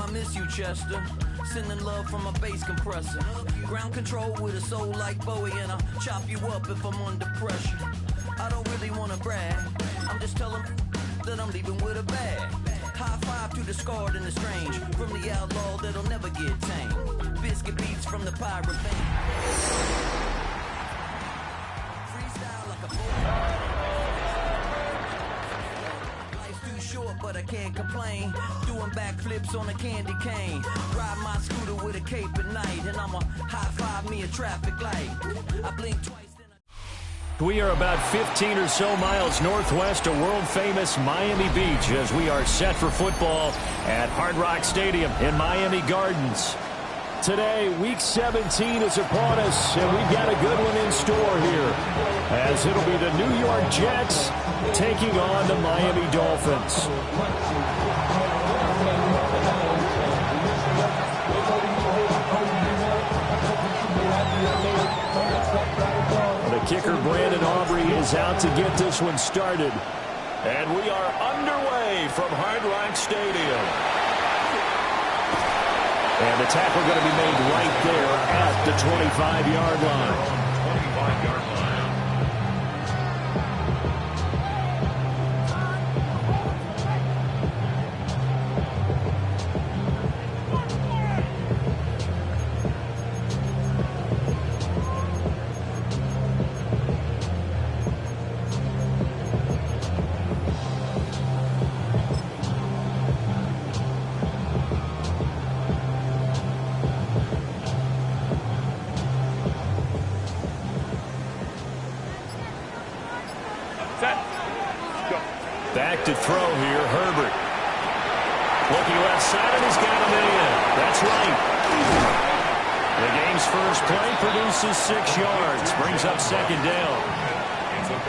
I miss you, Chester. Sending love from a bass compressor. Ground control with a soul like Bowie, and I'll chop you up if I'm under pressure. I don't really want to brag. I'm just telling that I'm leaving with a bag. High five to the scarred and the strange. From the outlaw that'll never get tamed. Biscuit beats from the pirate vein. Freestyle like a life's too short, but I can't complain. Doing backflips on a candy cane. Ride my scooter with a cape at night. And I'ma high five me a traffic light. I blink twice. We are about 15 or so miles northwest of world-famous Miami Beach as we are set for football at Hard Rock Stadium in Miami Gardens. Today, Week 17 is upon us, and we've got a good one in store here, as it'll be the New York Jets taking on the Miami Dolphins. Kicker Brandon Aubrey is out to get this one started. And we are underway from Hard Rock Stadium. And the tackle going to be made right there at the 25-yard line. Back to throw here, Herbert. Looking left side, and he's got him in. That's right. The game's first play produces 6 yards. Brings up second down.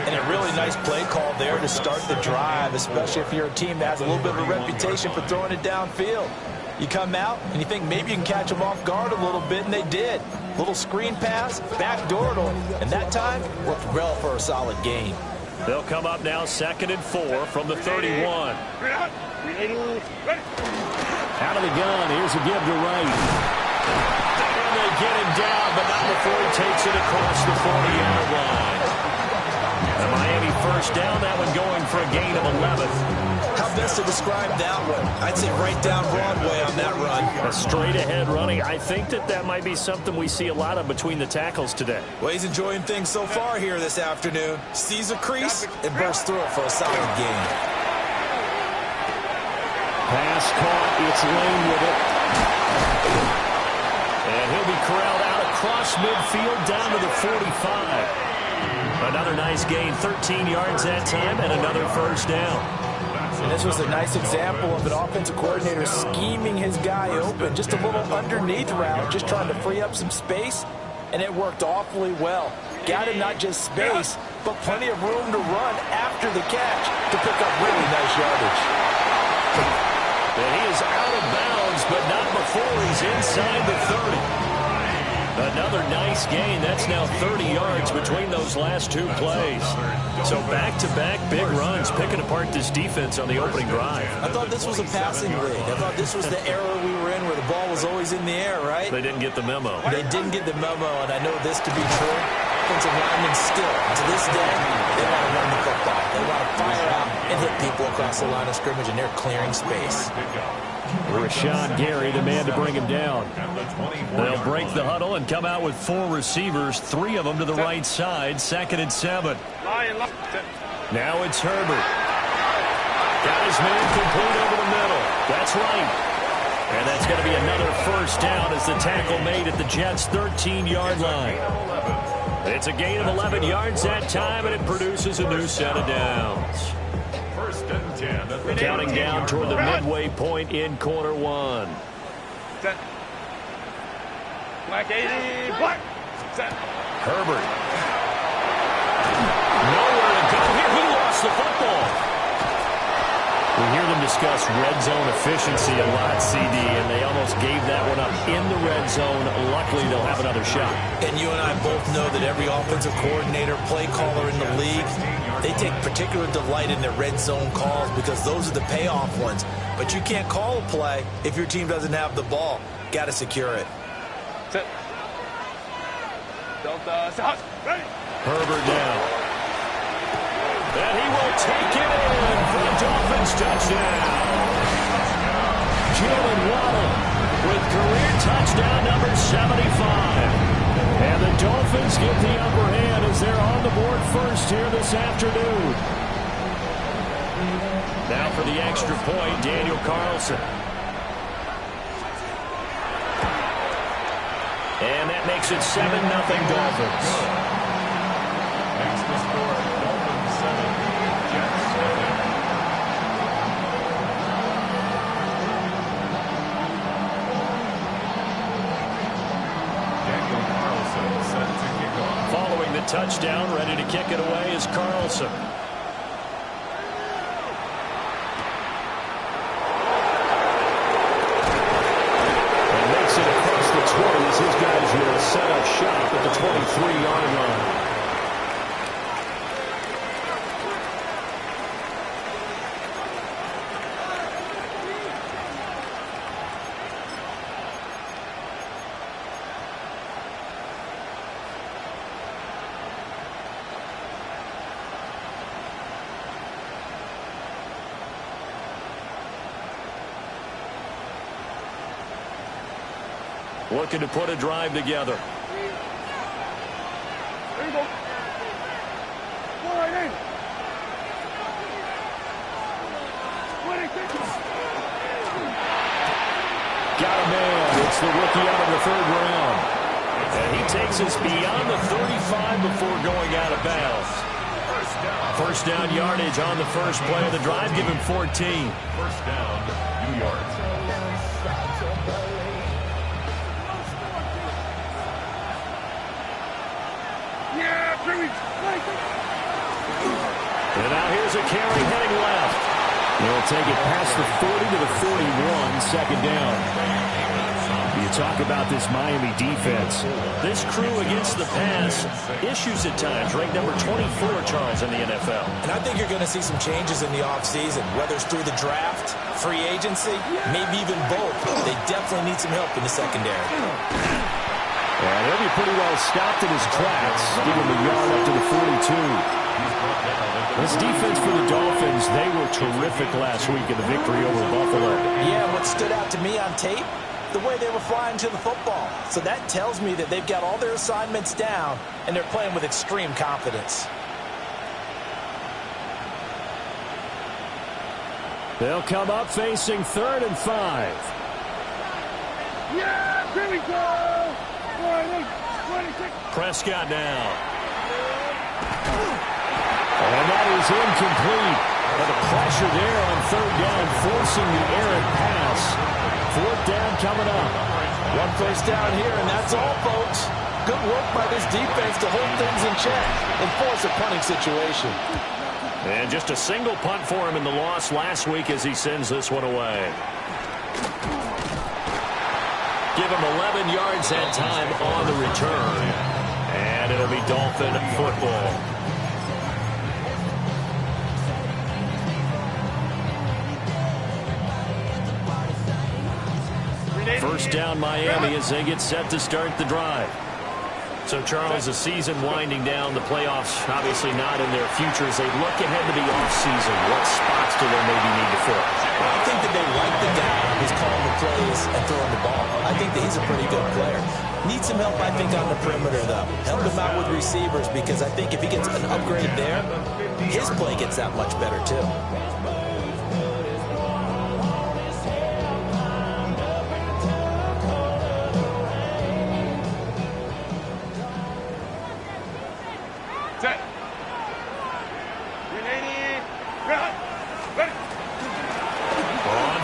And a really nice play call there to start the drive, especially if you're a team that has a little bit of a reputation for throwing it downfield. You come out, and you think maybe you can catch them off guard a little bit, and they did. Little screen pass, backdoored them, and that time worked well for a solid gain. They'll come up now 2nd and 4 from the 31. Out of the gun. Here's a give to Wright. And they get him down, but not before he takes it across the 40-yard line. The Miami first down, that one going for a gain of 11. How best to describe that one? I'd say right down Broadway on that run. A straight-ahead running. I think that might be something we see a lot of between the tackles today. Well, he's enjoying things so far here this afternoon. Sees a crease and bursts through it for a solid gain. Pass caught. It's Lane with it. And he'll be corralled out across midfield down to the 45. Another nice gain, 13 yards that time, and another first down. And this was a nice example of an offensive coordinator scheming his guy open. Just a little underneath route, just trying to free up some space, and it worked awfully well. Got him not just space, but plenty of room to run after the catch to pick up really nice yardage. And he is out of bounds, but not before he's inside the 30. Another nice gain. That's now 30 yards between those last 2 plays. So back-to-back big runs, picking apart this defense on the opening drive. I thought this was a passing league. I thought this was the era we were in where the ball was always in the air, right? They didn't get the memo. They didn't get the memo, and I know this to be true. Offensive linemen still, to this day, they want to run the football. They want to fire out and hit people across the line of scrimmage, and they're clearing space. Rashawn Gary, the man to bring him down. They'll break the huddle and come out with 4 receivers, 3 of them to the right side, 2nd and 7. Now it's Herbert. Got his man complete over the middle. That's right. And that's going to be another first down as the tackle made at the Jets' 13-yard line. It's a gain of 11 yards that time, and it produces a new set of downs. Counting down toward the midway point in quarter 1. Herbert. Nowhere to go here. He lost the football. We hear them discuss red zone efficiency a lot, CD, and they almost gave that one up in the red zone. Luckily, they'll have another shot. And you and I both know that every offensive coordinator, play caller in the league, they take particular delight in their red zone calls because those are the payoff ones. but you can't call a play if your team doesn't have the ball. Got to secure it. Set. Delta. Herbert down. And he will take it in for the Dolphins touchdown. Jalen Waddle with career touchdown number 75. And the Dolphins get the upper hand as they're on the board first here this afternoon. Now for the extra point, Daniel Carlson. And that makes it 7-0 Dolphins. Next to score, Dolphins 7, Jets nothing. Daniel Carlson set to kick off. Following the touchdown, ready to kick it away is Carlson. His guys will set up shop at the 23-yard line. Looking to put a drive together. There you go. Go right in. Got a man. It's the rookie out of the third round. And he takes us beyond the 35 before going out of bounds. First down yardage on the first play of the drive. Give him 14. First down, New York. And now here's a carry heading left. They'll take it past the 40 to the 41, second down. You talk about this Miami defense. This crew against the pass, issues at times, ranked number 24, Charles, in the NFL. And I think you're going to see some changes in the offseason, whether it's through the draft, free agency, maybe even both. They definitely need some help in the secondary. And he'll be pretty well stopped in his tracks. Give him a yard up to the 42. This defense for the Dolphins, they were terrific last week in the victory over Buffalo. Yeah, what stood out to me on tape, the way they were flying to the football. So that tells me that they've got all their assignments down, and they're playing with extreme confidence. They'll come up facing 3rd and 5. Yeah, here we go. Prescott now. And that is incomplete. And the pressure there on 3rd down, forcing the errant pass. 4th down coming up. One first down here, and that's all, folks. Good work by this defense to hold things in check and force a punting situation. And just a single punt for him in the loss last week as he sends this one away. Give him 11 yards that time on the return. And it'll be Dolphin football. First down Miami as they get set to start the drive. So, Charles, the season winding down, the playoffs obviously not in their future. As they look ahead to the offseason, what spots do they maybe need to fill? I think that they like the guy who's calling the plays and throwing the ball. I think that he's a pretty good player. Needs some help, I think, on the perimeter, though. Help him out with receivers, because I think if he gets an upgrade there, his play gets that much better, too.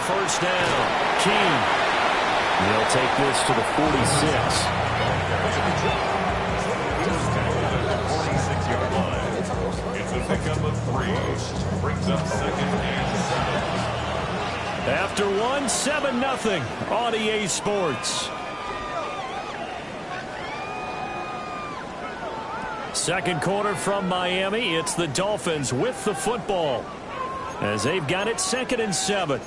First down, King. They'll take this to the 46. 46-yard line. It's a pickup of 3. Brings up 2nd and 7. After 7-0 on EA Sports. Second quarter from Miami. It's the Dolphins with the football as they've got it 2nd and 7.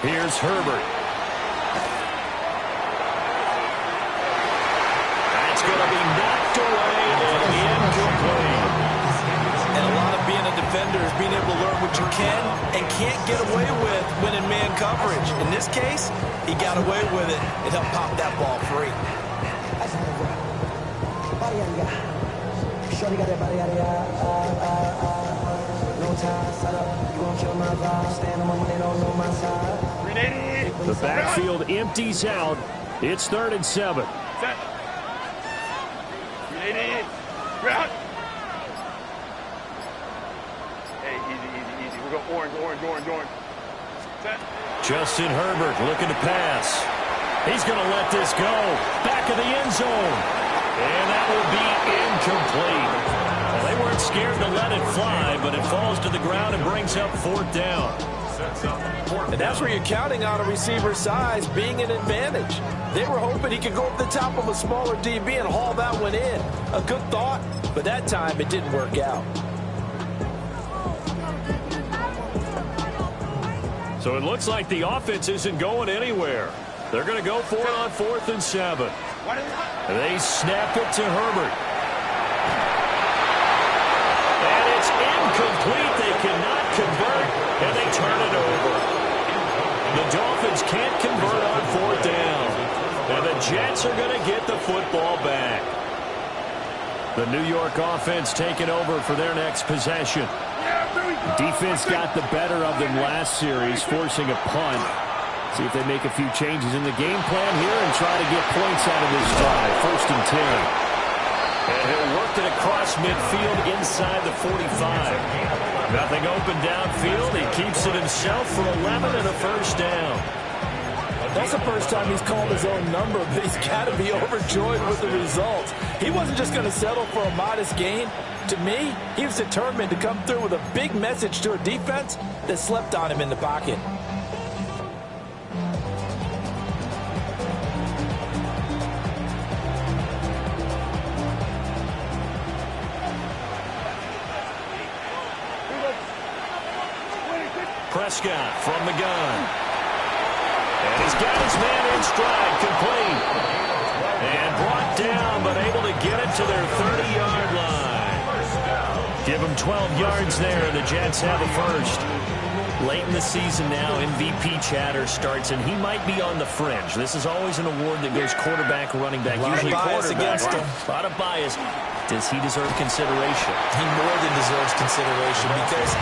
Here's Herbert. That's going to be knocked away and incomplete. And a lot of being a defender is being able to learn what you can and can't get away with when in man coverage. In this case, he got away with it and helped pop that ball free. The backfield empties out. It's 3rd and 7. Set. Hey, easy. We're going orange. Set. Justin Herbert looking to pass. He's going to let this go. Back of the end zone. And that will be incomplete. Well, they weren't scared to let it fly, but it falls to the ground and brings up 4th down. And that's where you're counting on a receiver's size being an advantage. They were hoping he could go over the top of a smaller DB and haul that one in. A good thought, but that time it didn't work out. So it looks like the offense isn't going anywhere. They're going to go for it on 4th and 7. They snap it to Herbert. And it's incomplete. They cannot convert, and they turn it over. The Dolphins can't convert on 4th down. And the Jets are going to get the football back. The New York offense taking over for their next possession. Defense got the better of them last series, forcing a punt. See if they make a few changes in the game plan here and try to get points out of this drive. 1st and 10. And he'll work it across midfield inside the 45. Nothing open downfield. He keeps it himself for 11 and a 1st down. That's the first time he's called his own number, but he's got to be overjoyed with the results. He wasn't just going to settle for a modest gain. To me, he was determined to come through with a big message to a defense that slept on him in the pocket. Prescott from the gun. And he's got his man in stride, complete. And brought down, but able to get it to their 30-yard line. Give them 12 yards there, and the Jets have a 1st. Late in the season now, MVP chatter starts, and he might be on the fringe. This is always an award that goes quarterback, running back, usually quarterback. Against him. A lot of bias. Does he deserve consideration? He more than deserves consideration because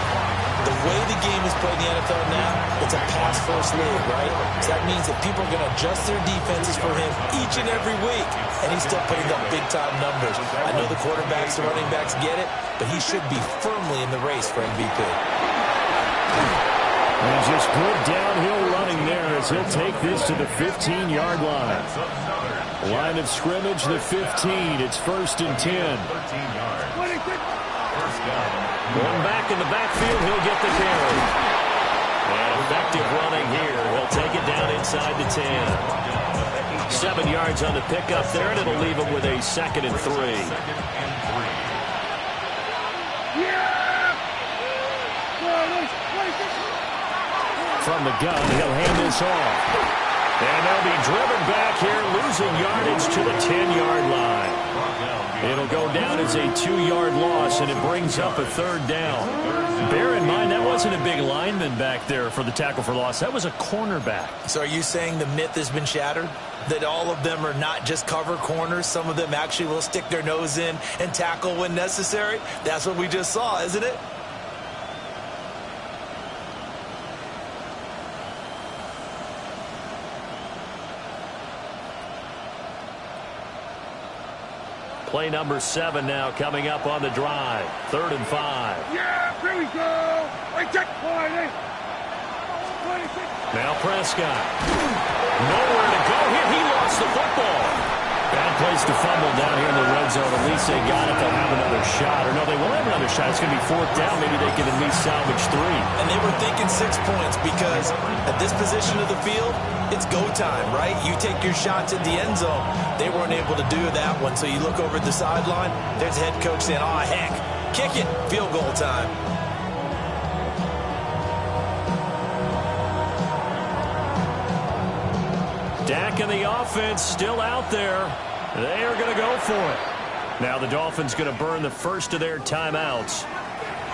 the way the game is played in the NFL now, it's a pass-first league, right? So that means that people are going to adjust their defenses for him each and every week, and he's still putting up big-time numbers. I know the quarterbacks, the running backs get it, but he should be firmly in the race for MVP. And just good downhill running there as he'll take this to the 15-yard line. Line of scrimmage, the 15. It's 1st and 10. One back in the backfield, he'll get the carry. And effective running here. He'll take it down inside the 10. 7 yards on the pickup there, and it'll leave him with a 2nd and 3. From the gun, he'll hand this off. And they'll be driven back here, losing yardage to the 10-yard line. It'll go down as a 2-yard loss, and it brings up a 3rd down. Bear in mind, that wasn't a big lineman back there for the tackle for loss. That was a cornerback. So are you saying the myth has been shattered? That all of them are not just cover corners? Some of them actually will stick their nose in and tackle when necessary? That's what we just saw, isn't it? Play number 7 now coming up on the drive. 3rd and 5. Yeah, here we go. Check. Now Prescott. Nowhere to go here. He lost the football. Bad place to fumble down here in the red zone. At least they got it. They'll have another shot. Or no, they won't have another shot. It's going to be 4th down. Maybe they can at least salvage 3. And they were thinking 6 points because at this position of the field, it's go time, right? You take your shots at the end zone. They weren't able to do that one. So you look over at the sideline. There's the head coach saying, oh, heck, kick it. Field goal time. back, and the offense still out there. They are going to go for it. Now the Dolphins going to burn the first of their timeouts.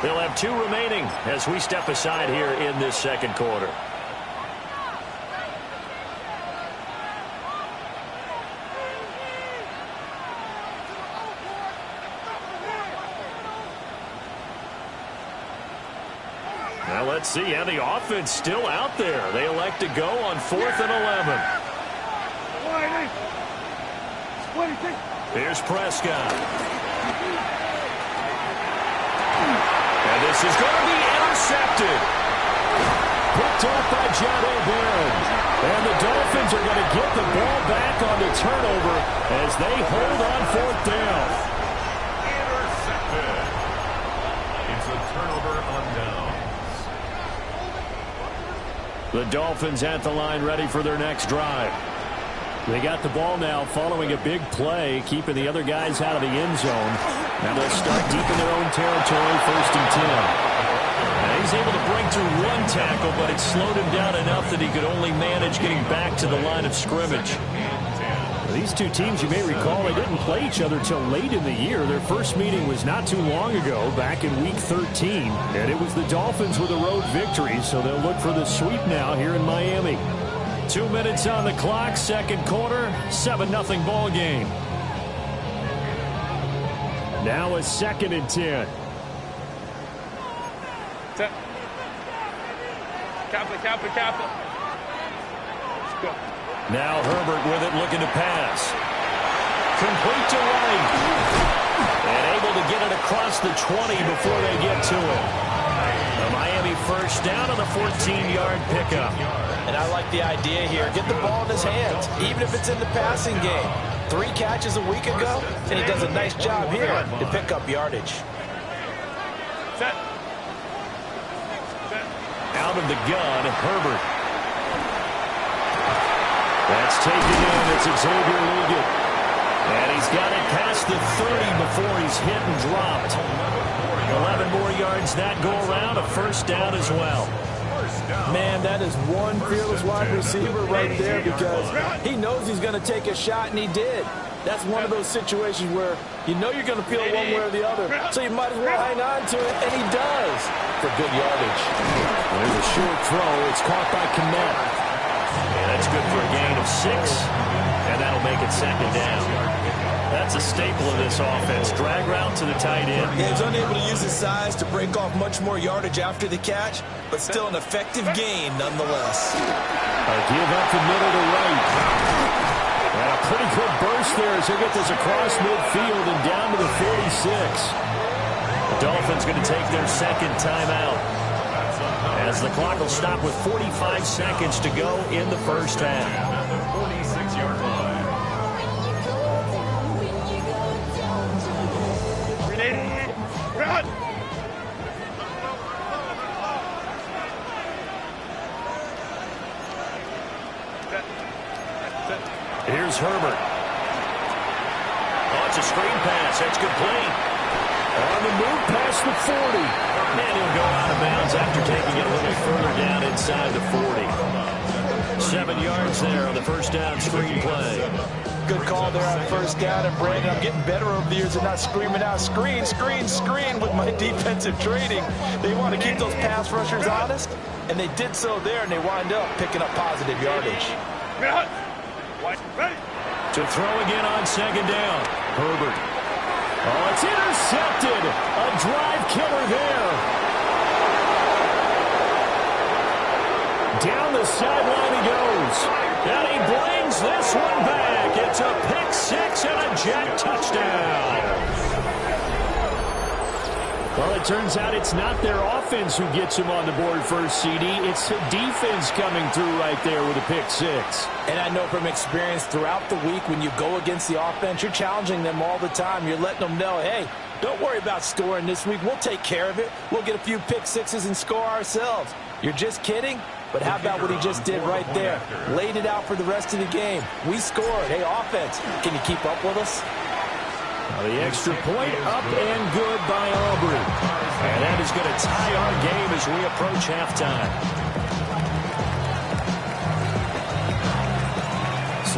They'll have 2 remaining as we step aside here in this second quarter. Now let's see how the offense still out there. They elect to go on 4th and 11. Here's Prescott. And this is going to be intercepted. Picked off by John Barron. And the Dolphins are going to get the ball back on the turnover as they hold on 4th down. Intercepted. It's a turnover on downs. The Dolphins at the line ready for their next drive. They got the ball now following a big play, keeping the other guys out of the end zone. Now they'll start deep in their own territory, 1st and 10. Now he's able to break through 1 tackle, but it slowed him down enough that he could only manage getting back to the line of scrimmage. These 2 teams, you may recall, they didn't play each other till late in the year. Their first meeting was not too long ago, back in Week 13. And it was the Dolphins with a road victory, so they'll look for the sweep now here in Miami. 2 minutes on the clock, second quarter, 7-0 ball game. Now a 2nd and 10. Set. Kappa. Let's go. Now Herbert with it, looking to pass. Complete to Wright. And able to get it across the 20 before they get to it. The Miami first down on the 14-yard pickup. And I like the idea here. Get the ball in his hands, even if it's in the passing game. 3 catches a week ago, and he does a nice job here to pick up yardage. Set. Out of the gun, Herbert. That's taken in. It's Xavier Liggett. And he's got it past the 30 before he's hit and dropped. 11 more yards that go around, a first down as well. Man, that is one fearless wide receiver right there because he knows he's going to take a shot, and he did. That's one of those situations where you know you're going to feel one way or the other, so you might as well hang on to it, and he does for good yardage. There's a short throw. It's caught by Kmet. And that's good for a gain of 6, and that'll make it 2nd down. That's a staple of this offense. Drag route to the tight end. Yeah, he's unable to use his size to break off much more yardage after the catch, but still an effective gain nonetheless. A give up the middle to Wright. And a pretty good burst there as they get this across midfield and down to the 46. The Dolphins going to take their 2nd timeout as the clock will stop with 45 seconds to go in the first half. At the 46-yard line. Run! Here's Herbert. Oh, it's a screen pass. That's complete. On the move past the 40. And he'll go out of bounds after taking it a little further down inside the 40. 7 yards there on the first down screen play. Good call there on first down, and Brandon, I'm getting better over the years and not screaming out, screen, screen, screen with my defensive training. They want to keep those pass rushers honest, and they did so there, and they wind up picking up positive yardage. To throw again on 2nd down. Herbert. Oh, it's intercepted. A drive killer there. Down the sideline he goes. And he brings this one back. It's a pick 6 and a jet touchdown. Well, it turns out it's not their offense who gets him on the board first, CD. It's the defense coming through right there with a pick 6. And I know from experience throughout the week when you go against the offense, you're challenging them all the time. You're letting them know, hey, don't worry about scoring this week. We'll take care of it. We'll get a few pick 6s and score ourselves. You're just kidding? But how about what he just did right there? Laid it out for the rest of the game. We scored. Hey, offense, can you keep up with us? The extra point up and good by Aubrey. And that is going to tie our game as we approach halftime.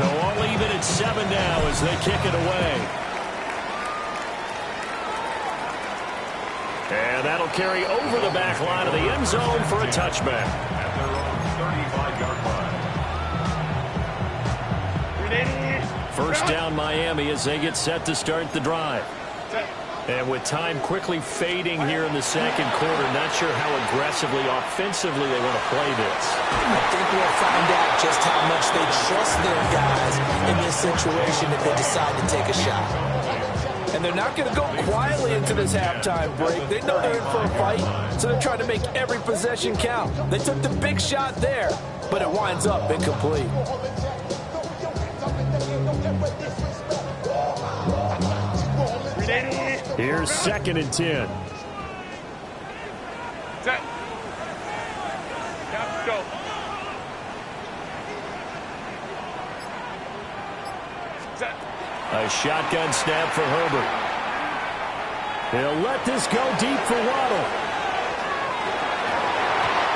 So all even at 7 now as they kick it away. And that'll carry over the back line of the end zone for a touchback. At their own 35-yard line. First down Miami as they get set to start the drive. And with time quickly fading here in the second quarter, not sure how aggressively, offensively they want to play this. I think we'll find out just how much they trust their guys in this situation if they decide to take a shot. And they're not going to go quietly into this halftime break. They know they're in for a fight, so they're trying to make every possession count. They took the big shot there, but it winds up incomplete. Here's 2nd and 10. Set. Go. Set. A shotgun snap for Herbert. He'll let this go deep for Waddle.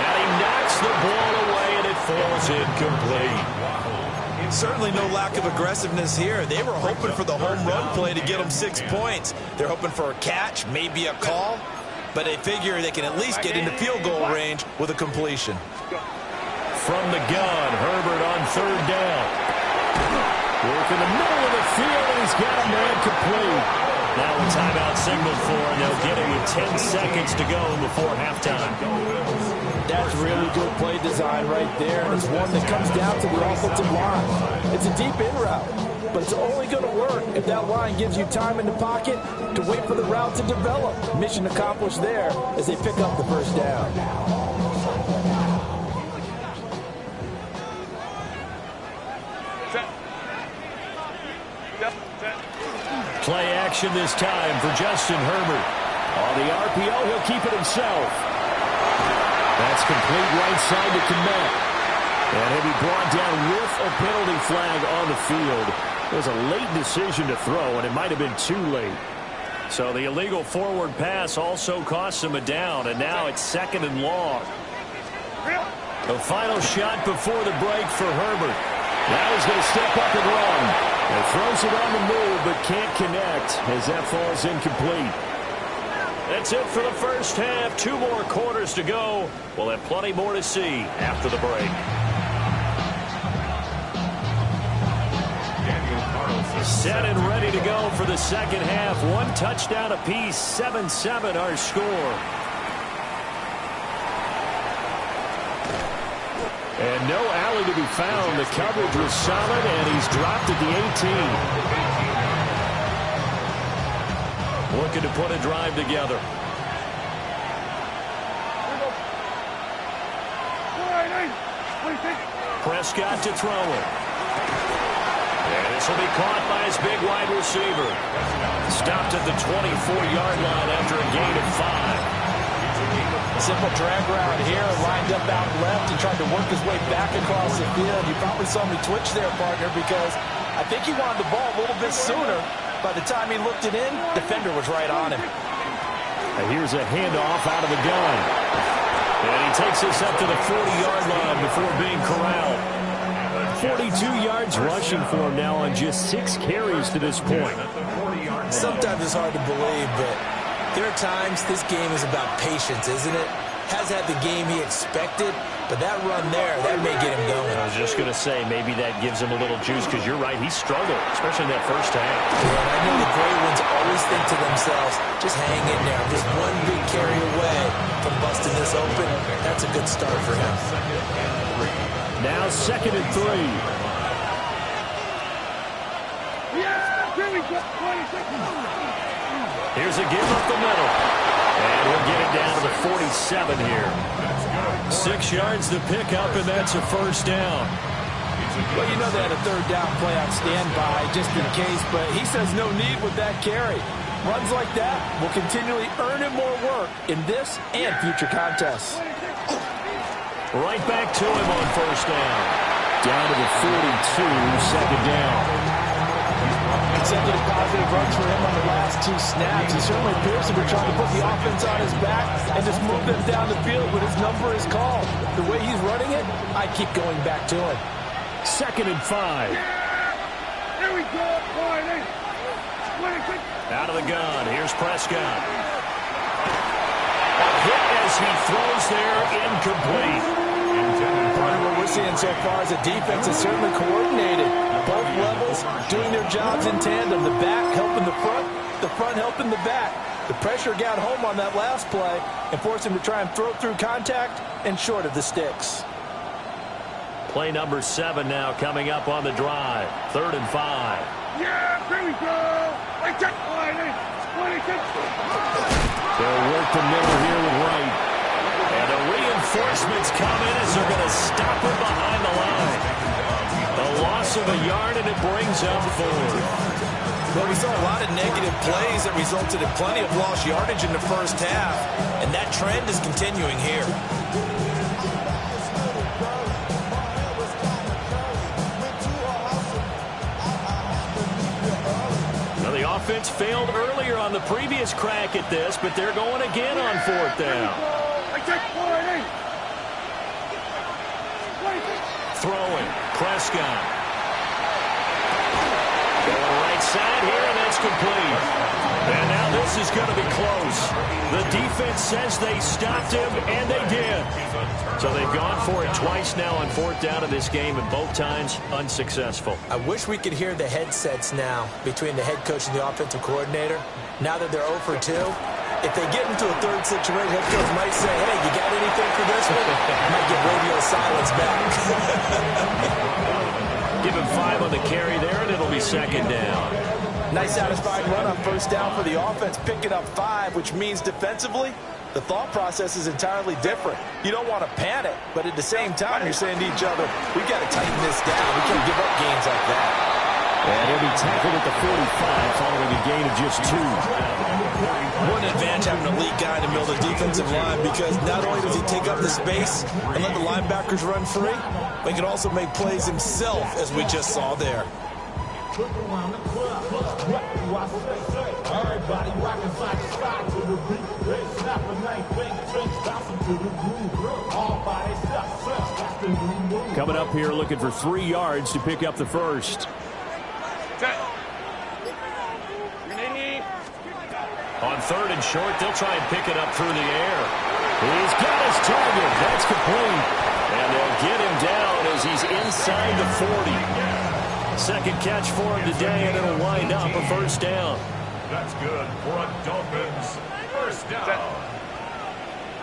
And he knocks the ball away, and it falls incomplete. Certainly no lack of aggressiveness here. They were hoping for the home run play to get them 6 points. They're hoping for a catch, maybe a call, but they figure they can at least get into field goal range with a completion. From the gun, Herbert on 3rd down. Work in the middle of the field, and he's got a man complete. Now a timeout signaled for, and they'll get it with 10 seconds to go before halftime. That's really good play design right there, and it's one that comes down to the offensive line. It's a deep in route, but it's only going to work if that line gives you time in the pocket to wait for the route to develop. Mission accomplished there as they pick up the first down. Play action this time for Justin Herbert. On the RPO, he'll keep it himself. That's complete right side to Kmet. And he'll be brought down with a penalty flag on the field. It was a late decision to throw, and it might have been too late. So the illegal forward pass also costs him a down, and now it's 2nd and long. The final shot before the break for Herbert. Now he's going to step up and run. And throws it on the move, but can't connect as that falls incomplete. That's it for the first half. 2 more quarters to go. We'll have plenty more to see after the break. Set and ready to go for the second half. 1 touchdown apiece. 7-7 our score. And no alley to be found. The coverage was solid, and he's dropped at the 18. Looking to put a drive together. Prescott to throw it. And this will be caught by his big wide receiver. Stopped at the 24-yard line after a gain of 5. Simple drag route here, lined up out left and tried to work his way back across the field. You probably saw me twitch there, partner, because I think he wanted the ball a little bit sooner. By the time he looked it in, defender was right on him. And here's a handoff out of the gun. And he takes this up to the 40-yard line before being corralled. 42 yards rushing for him now on just 6 carries to this point. Sometimes it's hard to believe, but there are times this game is about patience, isn't it? Has had the game he expected, but that run there, that may get him going. I was just going to say, maybe that gives him a little juice, because you're right, he struggled, especially in that first half. Yeah, and I know the great ones always think to themselves, just hang in there. Just one big carry away from busting this open. That's a good start for him. Now 2nd and 3. Here's a give up the middle. And we'll get it down to the 47 here. 6 yards to pick up, and that's a first down. Well, you know they had a 3rd down play on standby just in case, but he says no need with that carry. Runs like that will continually earn him more work in this and future contests. Right back to him on first down. Down to the 42, 2nd down. Consecutive positive runs for him on the last 2 snaps. He certainly appears to be trying to put the offense on his back and just move them down the field when his number is called. The way he's running it, I keep going back to him. 2nd and 5. Here we go. Out of the gun. Here's Prescott. Hit as he throws there, incomplete. Part of what we're seeing so far is the defense is certainly coordinated. Both levels doing their jobs in tandem. The back helping the front helping the back. The pressure got home on that last play and forced him to try and throw through contact and short of the sticks. Play number 7 now coming up on the drive. 3rd and 5. Yeah, here we go. They'll work the middle here with Wright. And the reinforcements come in as they're going to stop him behind the line. A loss of a yard, and it brings up 4th. Well, we saw a lot of negative plays that resulted in plenty of lost yardage in the first half, and that trend is continuing here. The offense failed earlier on the previous crack at this, but they're going again on 4th down. Throwing. Prescott. Going right side here, and that's complete. And now this is going to be close. The defense says they stopped him, and they did. So they've gone for it twice now on 4th down in this game, and both times unsuccessful. I wish we could hear the headsets now between the head coach and the offensive coordinator. Now that they're 0 for 2, if they get into a third situation, head coach might say, hey, you got anything for this one? Might get radio silence back. Give him 5 on the carry there, and it'll be 2nd down. Nice satisfying run on 1st down for the offense, picking up 5, which means defensively, the thought process is entirely different. You don't want to panic, but at the same time, you're saying to each other, we've got to tighten this down. We can't give up gains like that. And he'll be tackled at the 45 following a gain of just 2. What an advantage having an elite guy in the middle of the defensive line, because not only does he take up the space and let the linebackers run free, but he can also make plays himself, as we just saw there. Coming up here looking for 3 yards to pick up the first. On 3rd and short, they'll try and pick it up through the air. He's got his target. That's complete. And they'll get him down as he's inside the 40. Second catch for him today, and it'll wind up a 1st down. That's good for a Dolphins 1st down.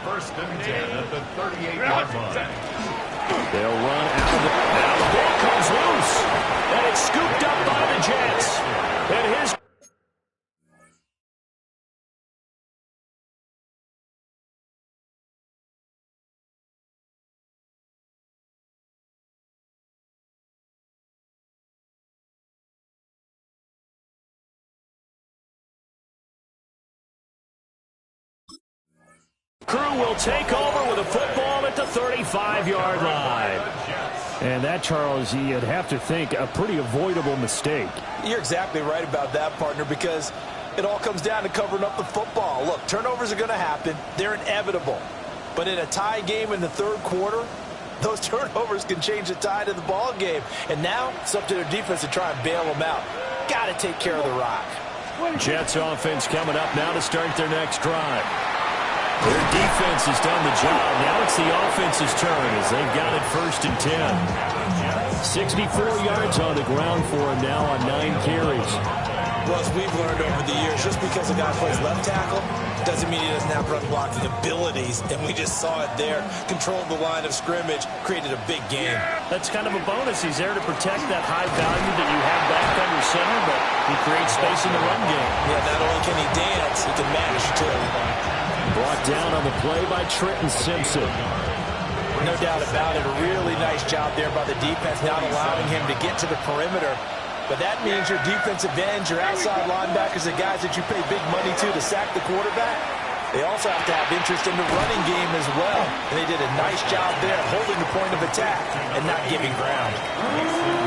1st and 10 at the 38-yard line. They'll run out of the... Now the ball comes loose, and it's scooped up by the Jets. And his... Crew will take over with a football at the 35-yard line. And that, Charles, you'd have to think a pretty avoidable mistake. You're exactly right about that, partner, because it all comes down to covering up the football. Look, turnovers are going to happen. They're inevitable. But in a tie game in the 3rd quarter, those turnovers can change the tide of the ball game. And now it's up to their defense to try and bail them out. Got to take care of the rock. Jets offense coming up now to start their next drive. Their defense has done the job. Now it's the offense's turn as they've got it 1st and 10. 64 yards on the ground for him now on 9 carries. Well, as we've learned over the years, just because a guy plays left tackle doesn't mean he doesn't have run blocking abilities. And we just saw it there. Controlled the line of scrimmage, created a big game. That's kind of a bonus. He's there to protect that high value that you have back under center, but he creates space in the run game. Yeah, not only can he dance, he can manage too. Brought down on the play by Trenton Simpson. No doubt about it. A really nice job there by the defense, not allowing him to get to the perimeter. But that means your defensive ends, your outside linebackers, the guys that you pay big money to sack the quarterback, they also have to have interest in the running game as well. And they did a nice job there holding the point of attack and not giving ground.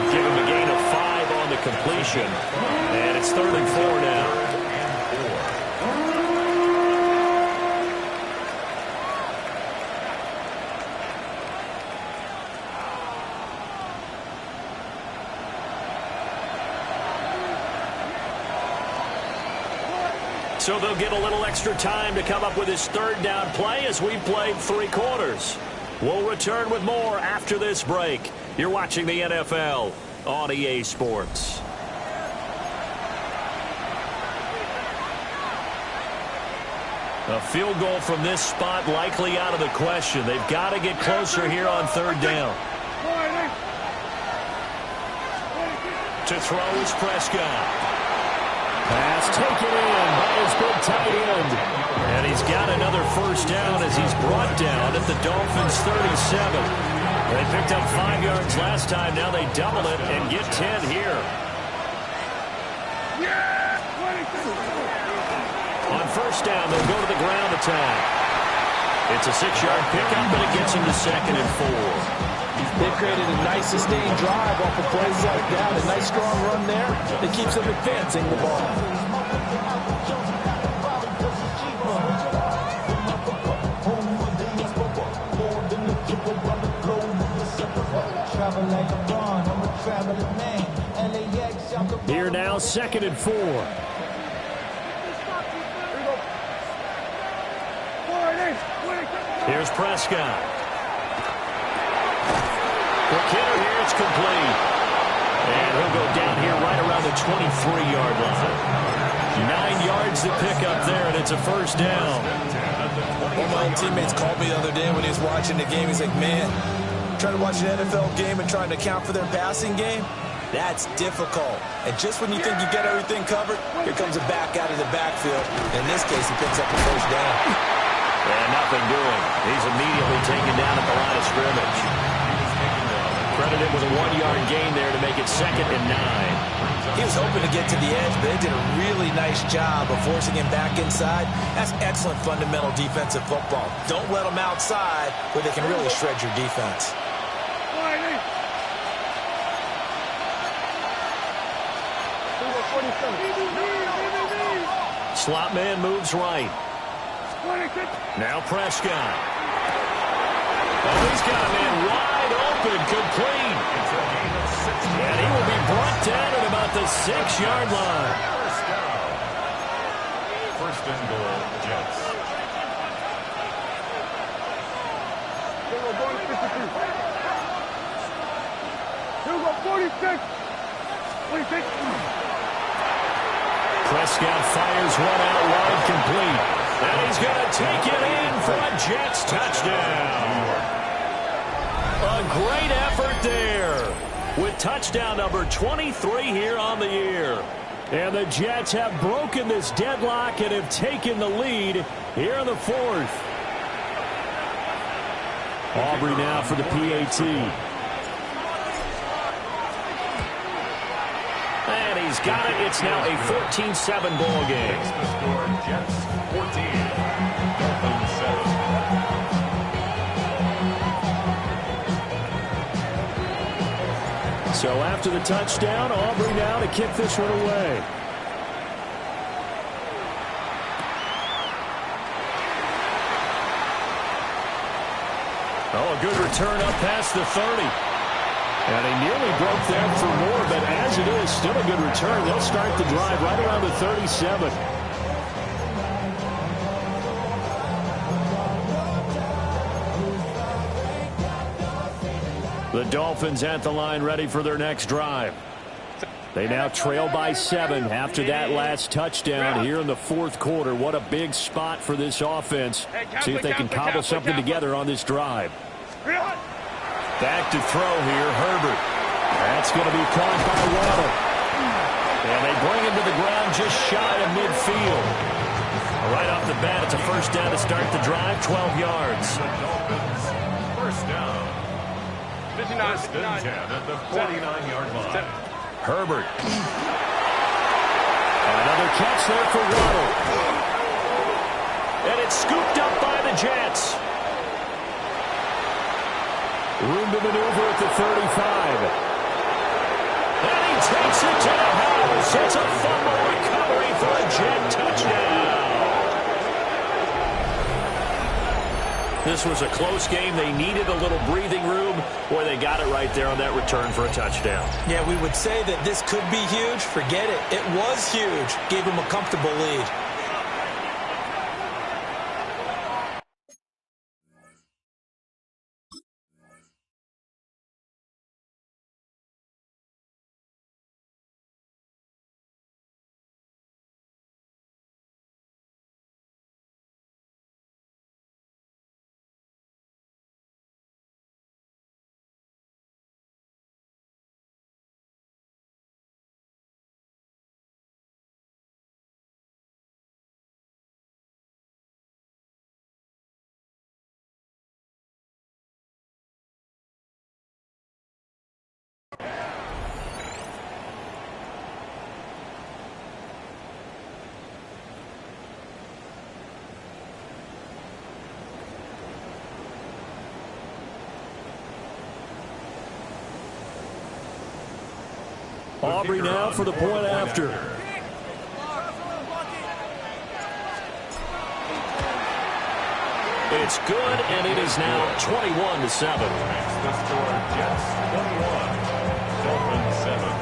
Give him a gain of 5 on the completion. And it's 3rd and 4 now. So they'll get a little extra time to come up with his third down play as we played 3 quarters. We'll return with more after this break. You're watching the NFL on EA Sports. A field goal from this spot likely out of the question. They've got to get closer here on third down. To throw is Prescott. Pass taken in by his big tight end. And he's got another first down as he's brought down at the Dolphins' 37. They picked up 5 yards last time. Now they double it and get 10 here. On first down, they'll go to the ground attack. It's a 6-yard pickup, but it gets him to 2nd and 4. They've created a nice sustained drive off of plays like that. A nice strong run there that keeps them advancing the ball. Here now, 2nd and 4. Here's Prescott. For Kittle here, it's complete. And he'll go down here right around the 23-yard line. 9 yards to pick up there, and it's a first down. One of my old teammates called me the other day when he was watching the game. He's like, man, trying to watch an NFL game and trying to account for their passing game, that's difficult. And just when you think you get everything covered, here comes a back out of the backfield. In this case, he picks up a first down. And nothing doing. He's immediately taken down at the line of scrimmage. Credited with a 1-yard gain there to make it 2nd and 9. He was hoping to get to the edge, but they did a really nice job of forcing him back inside. That's excellent fundamental defensive football. Don't let them outside where they can really shred your defense. Slot man moves right. Now Prescott. Oh, he's got a man wide open, complete. And he will be brought down at about the 6-yard line. First and goal, Jets. Prescott fires one out wide, complete. And he's going to take it in for a Jets touchdown. A great effort there with touchdown number 23 here on the year. And the Jets have broken this deadlock and have taken the lead here in the 4th. Aubrey now for the PAT. And he's got it. It's now a 14-7 ball game. The score, Jets 14, Dolphins 7. So after the touchdown, Aubrey now to kick this one away. Oh, a good return up past the 30. And he nearly broke that for more, but as it is, still a good return. They'll start the drive right around the 37. The Dolphins at the line ready for their next drive. They now trail by 7 after that last touchdown here in the 4th quarter. What a big spot for this offense. See if they can cobble something together on this drive. Back to throw here, Herbert. That's going to be caught by Waddle. And they bring him to the ground just shy of midfield. Right off the bat, it's a first down to start the drive, 12 yards. The Dolphins, first down. 59, 10 at the 49-yard line. Herbert. Another catch there for Waddle. And it's scooped up by the Jets. Room to maneuver at the 35. And he takes it to the house. It's a fumble recovery for a Jet touchdown. This was a close game. They needed a little breathing room. Boy, they got it right there on that return for a touchdown. Yeah, we would say that this could be huge. Forget it. It was huge. Gave him a comfortable lead. Aubrey now for the point after. It's good, and it is now 21-7. The score, Jets 21, Dolphins 7.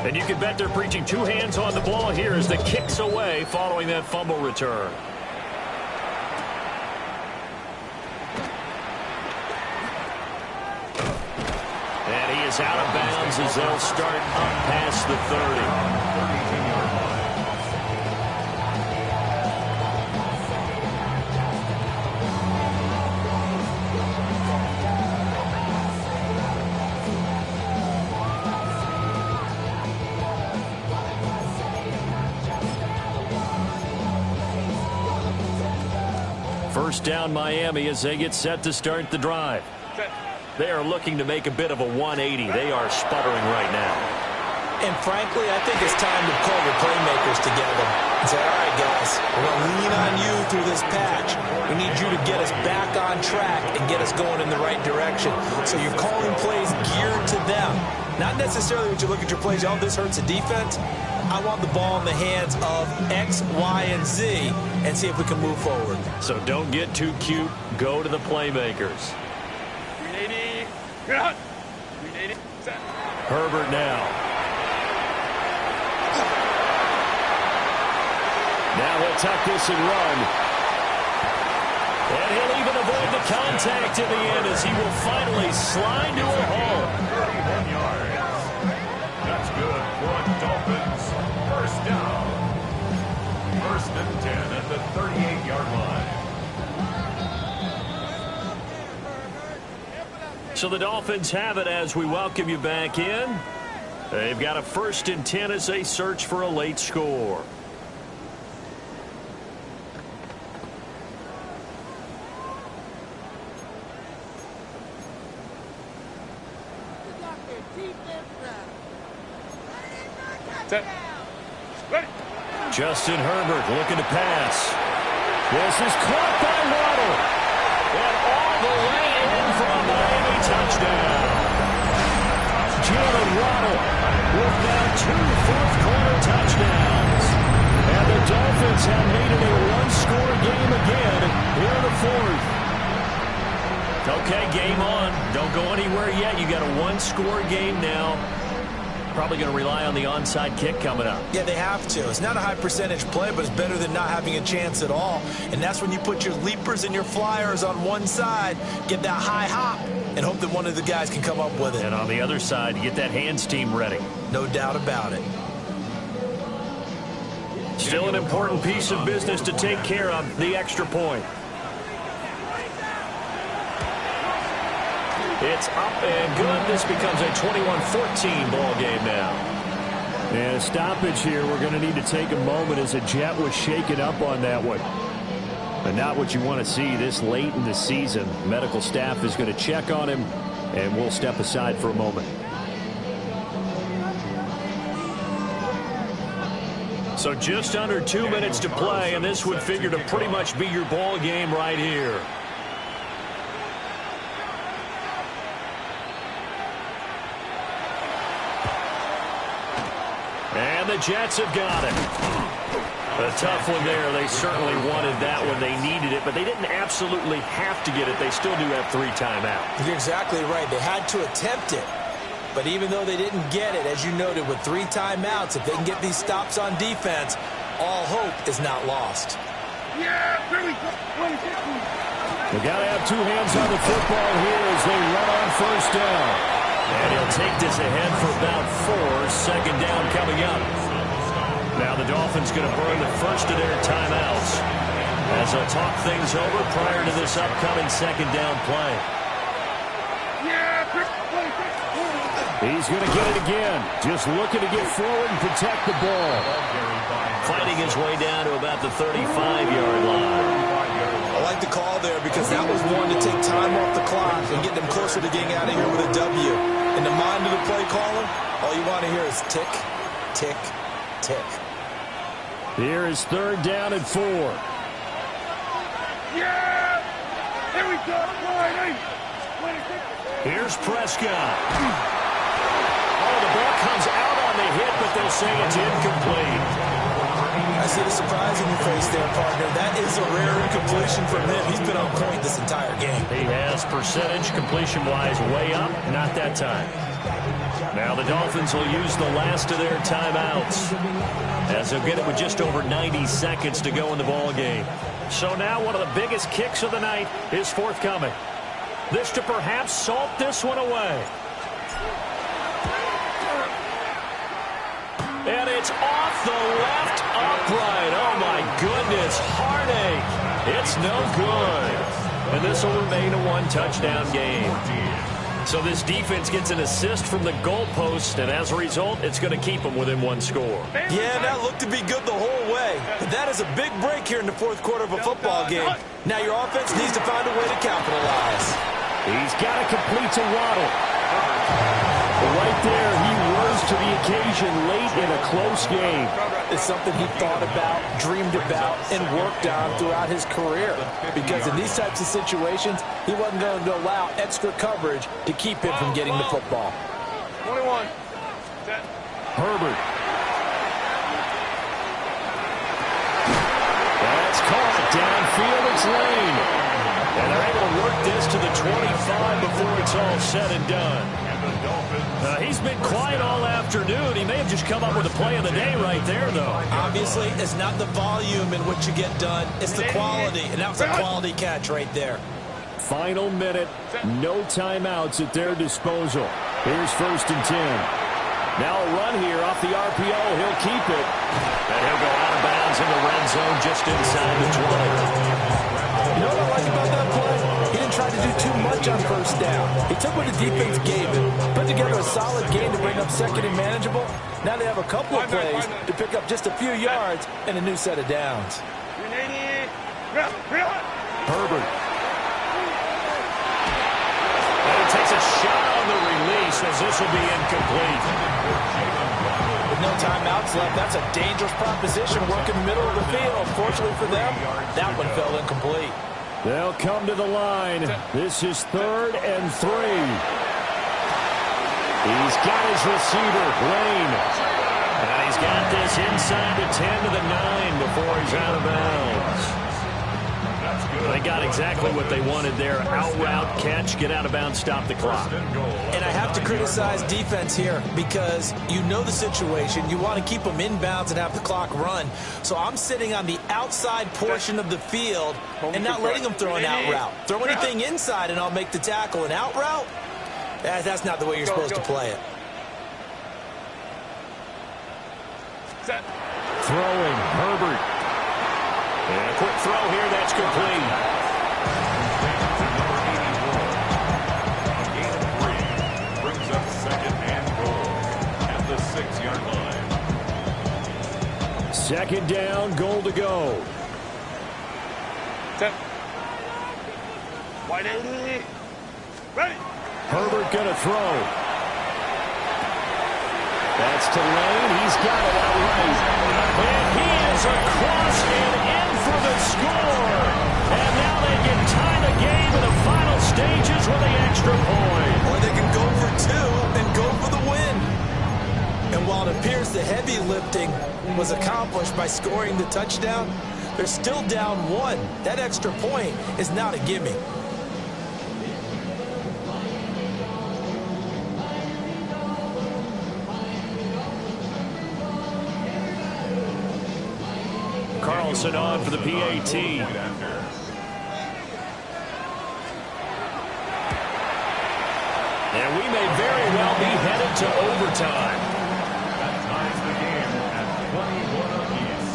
And you can bet they're preaching two hands on the ball here as the kick's away following that fumble return. And he is out of bounds as they'll start up past the 30. 32-yard line. First down Miami as they get set to start the drive. They are looking to make a bit of a 180. They are sputtering right now. And frankly, I think it's time to pull the playmakers together and say, all right, guys, we're going to lean on you through this patch. We need you to get us back on track and get us going in the right direction. So you're calling plays geared to them. Not necessarily when you look at your plays, oh, this hurts the defense. I want the ball in the hands of X, Y, and Z and see if we can move forward. So don't get too cute. Go to the playmakers. 380. Good. 380. Set. Herbert now. Now he'll tuck this and run. And he'll even avoid the contact in the end as he will finally slide to a hole. 31 yards. That's good for Dolphins. First down. First and 10 at the 38-yard line. So the Dolphins have it as we welcome you back in. They've got a first and 10 as they search for a late score. Set. Ready. Justin Herbert looking to pass. This is caught by Waddle. And all the way in for a Miami touchdown. Jalen Waddle with now 2 fourth-quarter touchdowns. And the Dolphins have made it a one-score game again here in the fourth. Okay, game on. Don't go anywhere yet. You got a one-score game now. Probably going to rely on the onside kick coming up. Yeah, they have to. It's not a high percentage play, but it's better than not having a chance at all. And that's when you put your leapers and your flyers on one side, get that high hop, and hope that one of the guys can come up with it. And on the other side, get that hands team ready. No doubt about it. Still an important piece of business to take care of, the extra point. It's up and good. This becomes a 21-14 ball game now. And a stoppage here. We're going to need to take a moment as a Jet was shaken up on that one. But not what you want to see this late in the season. Medical staff is going to check on him, and we'll step aside for a moment. So just under 2 minutes to play, and this would figure to pretty much be your ball game right here. And the Jets have got it. A tough one there. They certainly wanted that one. They needed it, but they didn't absolutely have to get it. They still do have 3 timeouts. You're exactly right. They had to attempt it. But even though they didn't get it, as you noted, with 3 timeouts, if they can get these stops on defense, all hope is not lost. Yeah, very good. They got to have 2 hands on the football here as they run on first down. And he'll take this ahead for about 4. Second down coming up. Now the Dolphins going to burn the first of their timeouts as they'll talk things over prior to this upcoming second down play. He's going to get it again. Just looking to get forward and protect the ball. Fighting his way down to about the 35-yard line. I like the call there because that was one to take time off the clock and get them closer to getting out of here with a W. In the mind of the play caller, all you want to hear is tick, tick, tick. Here is 3rd down and 4. Yeah! Here we go! Here's Prescott. Oh, the ball comes out on the hit, but they'll say it's incomplete. I see the surprise in your face there, partner. That is a rare incompletion from him. He's been on point this entire game. He has percentage completion-wise way up. Not that time. Now the Dolphins will use the last of their timeouts, as they'll get it with just over 90 seconds to go in the ball game. So now one of the biggest kicks of the night is forthcoming. This to perhaps salt this one away. And it's off the left upright. Oh, my goodness. Heartache. It's no good. And this will remain a one-touchdown game. So this defense gets an assist from the goalpost, and as a result, it's going to keep them within one score. Yeah, that looked to be good the whole way. But that is a big break here in the 4th quarter of a football game. Now your offense needs to find a way to capitalize. He's got to complete to Waddle. Right there, he rose to the occasion late in a close game. It's something he thought about, dreamed about, and worked on throughout his career. Because in these types of situations, he wasn't going to allow extra coverage to keep him from getting the football. 21. Herbert. That's caught downfield. It's Lane. And they're able to work this to the 25 before it's all said and done. He's been quiet all afternoon. He may have just come up with a play of the day right there, though. Obviously, it's not the volume in which you get done. It's the quality, and that was a quality catch right there. Final minute, no timeouts at their disposal. Here's 1st and 10. Now a run here off the RPO. He'll keep it. And he'll go out of bounds in the red zone just inside the 20. You know what I like about that play? He didn't try to do too much on 1st down. He took what the defense gave him, put together a solid game to bring up 2nd and manageable. Now they have a couple of plays to pick up just a few yards and a new set of downs. Herbert. And he takes a shot on the release as this will be incomplete. With no timeouts left, that's a dangerous proposition working the middle of the field. Fortunately for them, that one fell incomplete. They'll come to the line. This is 3rd and 3. He's got his receiver, Lane. And he's got this inside the 10 to the 9 before he's out of bounds. They got exactly what they wanted there. Out route, catch, get out of bounds, stop the clock. And I have to criticize defense here because you know the situation. You want to keep them inbounds and have the clock run. So I'm sitting on the outside portion of the field and not letting them throw an out route. Throw anything inside and I'll make the tackle. An out route? That's not the way you're supposed to play it. Throwing, Herbert. And a quick throw here, that's complete. Brings up 2nd and goal at the 6-yard line. 2nd down, goal to go. 10. 180. Ready. Herbert gonna throw. That's to Lane. He's got it outright. And he is across and in for the score. And now they can tie the game in the final stages with the extra point. Or they can go for 2 and go for the win. And while it appears the heavy lifting was accomplished by scoring the touchdown, they're still down 1. That extra point is not a gimme. Carlson on for the PAT. And we may very well be headed to overtime. That ties the game at 21 apiece.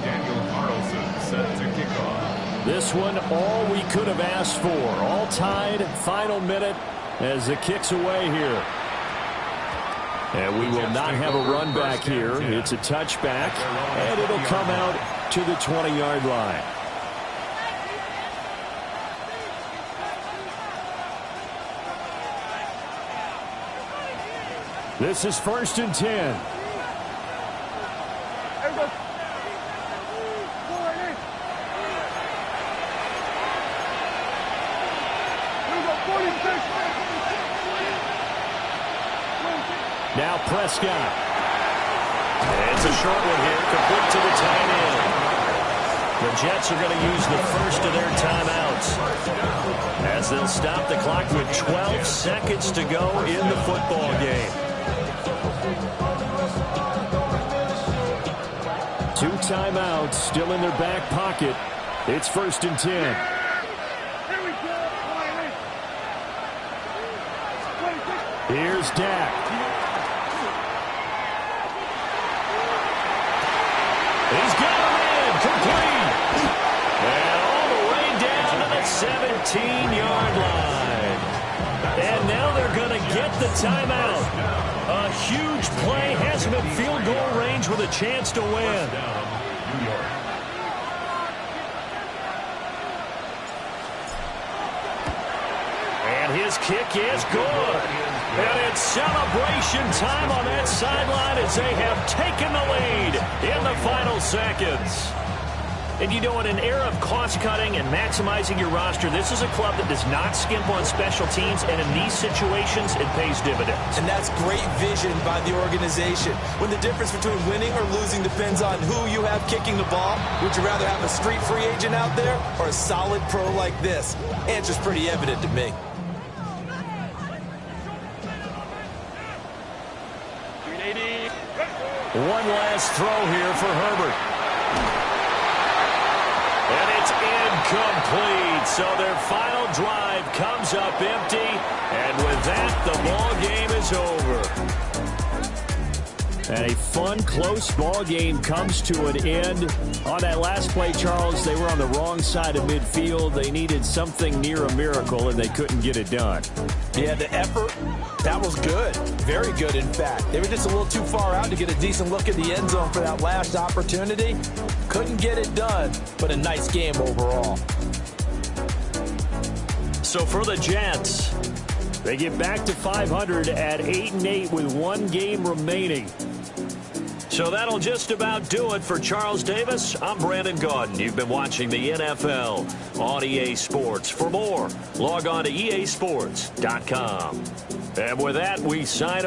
Daniel Carlson set to kick off. This one, all we could have asked for. All tied, final minute as it kicks away here. And we will not have a run back here. It's a touchback, and it'll come out to the 20-yard line. This is 1st and 10. Now Prescott. It's a short one here, complete to the tight end. The Jets are going to use the first of their timeouts as they'll stop the clock with 12 seconds to go in the football game. 2 timeouts still in their back pocket. It's 1st and 10. Here's Dak. He's got him in, complete. And all the way down to the 17-yard line. And now they're going to get the timeout. A huge play has him in field goal range with a chance to win. And his kick is good. And it's celebration time on that sideline as they have taken the lead in the final seconds. And you know, in an era of cost-cutting and maximizing your roster, this is a club that does not skimp on special teams, and in these situations, it pays dividends. And that's great vision by the organization. When the difference between winning or losing depends on who you have kicking the ball, would you rather have a street free agent out there or a solid pro like this? Answer's pretty evident to me. One last throw here for Herbert. And it's incomplete. So their final drive comes up empty. And with that, the ball game is over. And a fun, close ball game comes to an end. On that last play, Charles, they were on the wrong side of midfield. They needed something near a miracle, and they couldn't get it done. Yeah, the effort, that was good. Very good, in fact. They were just a little too far out to get a decent look at the end zone for that last opportunity. Couldn't get it done, but a nice game overall. So for the Jets, they get back to 500 at 8-8 with 1 game remaining. So that'll just about do it for Charles Davis. I'm Brandon Gaudin. You've been watching the NFL on EA Sports. For more, log on to easports.com. And with that, we sign off.